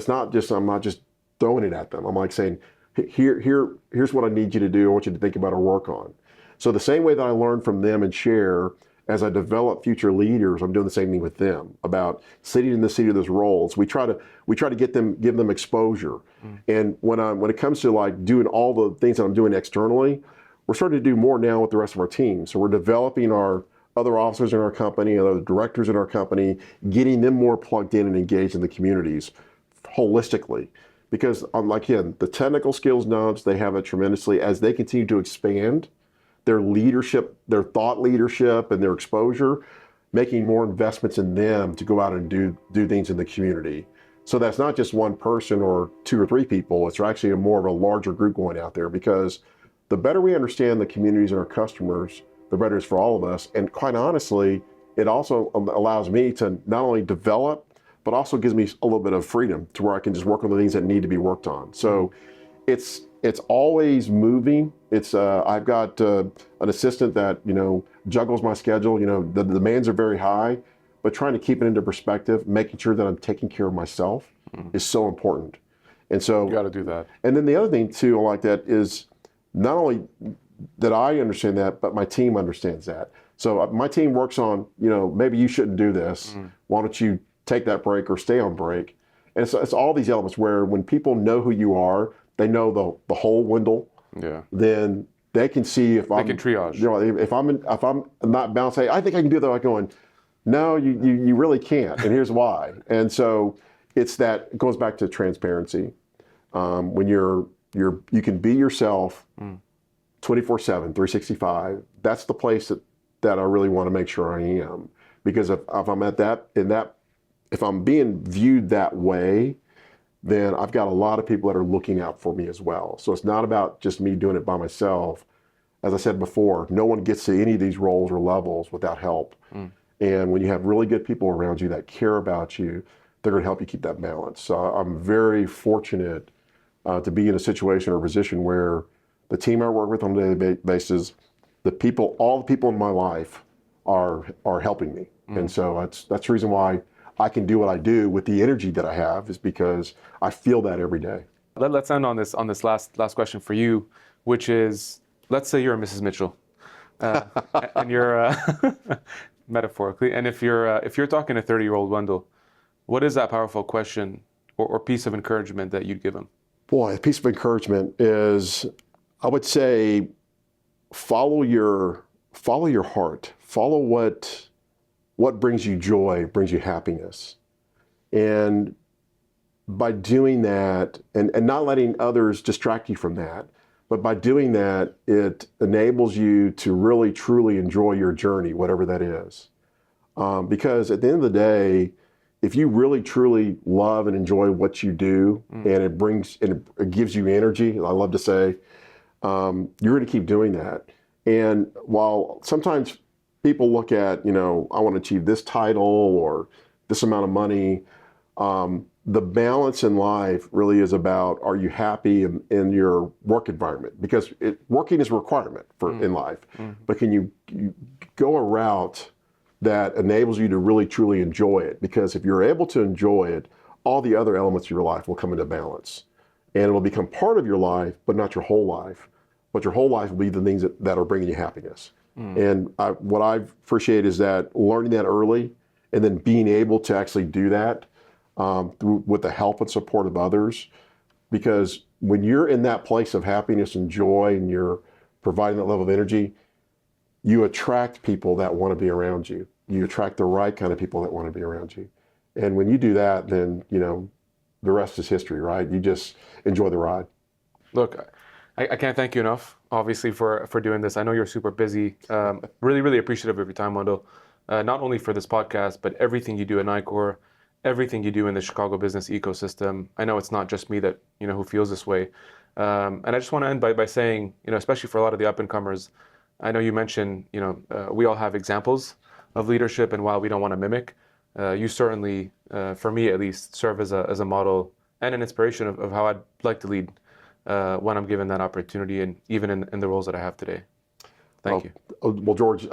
I'm not just throwing it at them. I'm like saying, here's what I need you to do. I want you to think about or work on. So the same way that I learn from them and share, as I develop future leaders, I'm doing the same thing with them about sitting in the seat of those roles. We try to give them exposure. And when it comes to like doing all the things that I'm doing externally, we're starting to do more now with the rest of our team. So we're developing our other officers in our company, other directors in our company, getting them more plugged in and engaged in the communities holistically. Because again, the technical skills knowledge, they have it tremendously as they continue to expand their leadership, their thought leadership and their exposure, making more investments in them to go out and do things in the community. So that's not just one person or two or three people, it's actually more of a larger group going out there, because the better we understand the communities and our customers, the better it is for all of us. And quite honestly, it also allows me to not only develop, but also gives me a little bit of freedom to where I can just work on the things that need to be worked on. So it's always moving. I've got an assistant that juggles my schedule. The demands are very high, but trying to keep it into perspective, making sure that I'm taking care of myself is so important. And so you got to do that. And then the other thing too, like that, is not only that I understand that, but my team understands that. So my team works on, maybe you shouldn't do this. Why don't you take that break or stay on break? And it's all these elements where when people know who you are, they know the whole Wendell. Yeah. Then they can see if they can triage. If I'm not balanced, I think I can do that. Like going, no, you really can't, and here's why. And so it goes back to transparency. When you can be yourself 24/7, 365. That's the place that I really want to make sure I am, because if I'm if I'm being viewed that way, then I've got a lot of people that are looking out for me as well. So it's not about just me doing it by myself. As I said before, no one gets to any of these roles or levels without help. And when you have really good people around you that care about you, they're going to help you keep that balance. So I'm very fortunate to be in a situation or position where the team I work with on a daily basis, all the people in my life are helping me. And so that's the reason why I can do what I do with the energy that I have, is because I feel that every day. Let's end on this last question for you, which is, let's say you're Mrs. Mitchell, and you're metaphorically, and if you're talking to 30-year-old Wendell, what is that powerful question or piece of encouragement that you'd give him? Boy, a piece of encouragement is, I would say, follow your heart, follow what brings you joy, brings you happiness. And by doing that, and not letting others distract you from that, but by doing that, it enables you to really, truly enjoy your journey, whatever that is. Because at the end of the day, if you really, truly love and enjoy what you do, and it gives you energy, I love to say, you're going to keep doing that. And while sometimes people look at, I want to achieve this title or this amount of money, the balance in life really is about, are you happy in your work environment? Because working is a requirement in life. But can you go a route that enables you to really, truly enjoy it? Because if you're able to enjoy it, all the other elements of your life will come into balance. And it will become part of your life, but not your whole life. But your whole life will be the things that are bringing you happiness. And what I appreciate is that learning that early, and then being able to actually do that with the help and support of others. Because when you're in that place of happiness and joy, and you're providing that level of energy, you attract people that want to be around you. you attract the right kind of people that want to be around you. And when you do that, then, the rest is history, right? You just enjoy the ride. Look, I can't thank you enough, obviously, for doing this. I know you're super busy. Really, really appreciative of your time, Wendell. Not only for this podcast, but everything you do at Nicor, everything you do in the Chicago business ecosystem. I know it's not just me that who feels this way. And I just want to end by saying, especially for a lot of the up and comers, I know you mentioned, we all have examples of leadership, and while we don't want to mimic, you certainly, for me at least, serve as a model and an inspiration of how I'd like to lead when I'm given that opportunity, and even in the roles that I have today. Thank you. Well, George,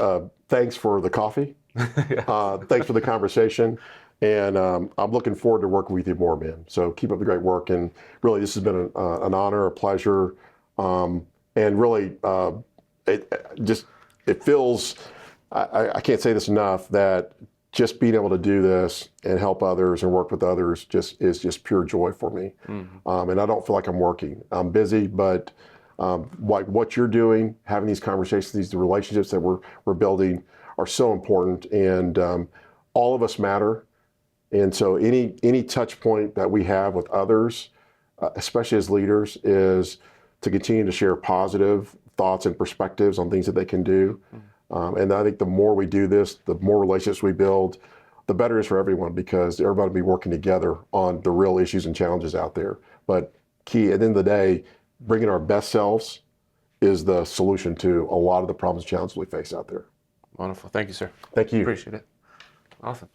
thanks for the coffee. Yeah. Thanks for the conversation. And I'm looking forward to working with you more, man. So keep up the great work. And really, this has been an honor, a pleasure. And really, it feels, I can't say this enough, that just being able to do this and help others and work with others is just pure joy for me. Mm-hmm. And I don't feel like I'm working. I'm busy, but what you're doing, having these conversations, these relationships that we're building are so important, and all of us matter. And so any touch point that we have with others, especially as leaders, is to continue to share positive thoughts and perspectives on things that they can do. And I think the more we do this, the more relationships we build, the better it is for everyone, because everybody will be working together on the real issues and challenges out there. But key, at the end of the day, bringing our best selves is the solution to a lot of the problems and challenges we face out there. Wonderful. Thank you, sir. Thank you. Appreciate it. Awesome.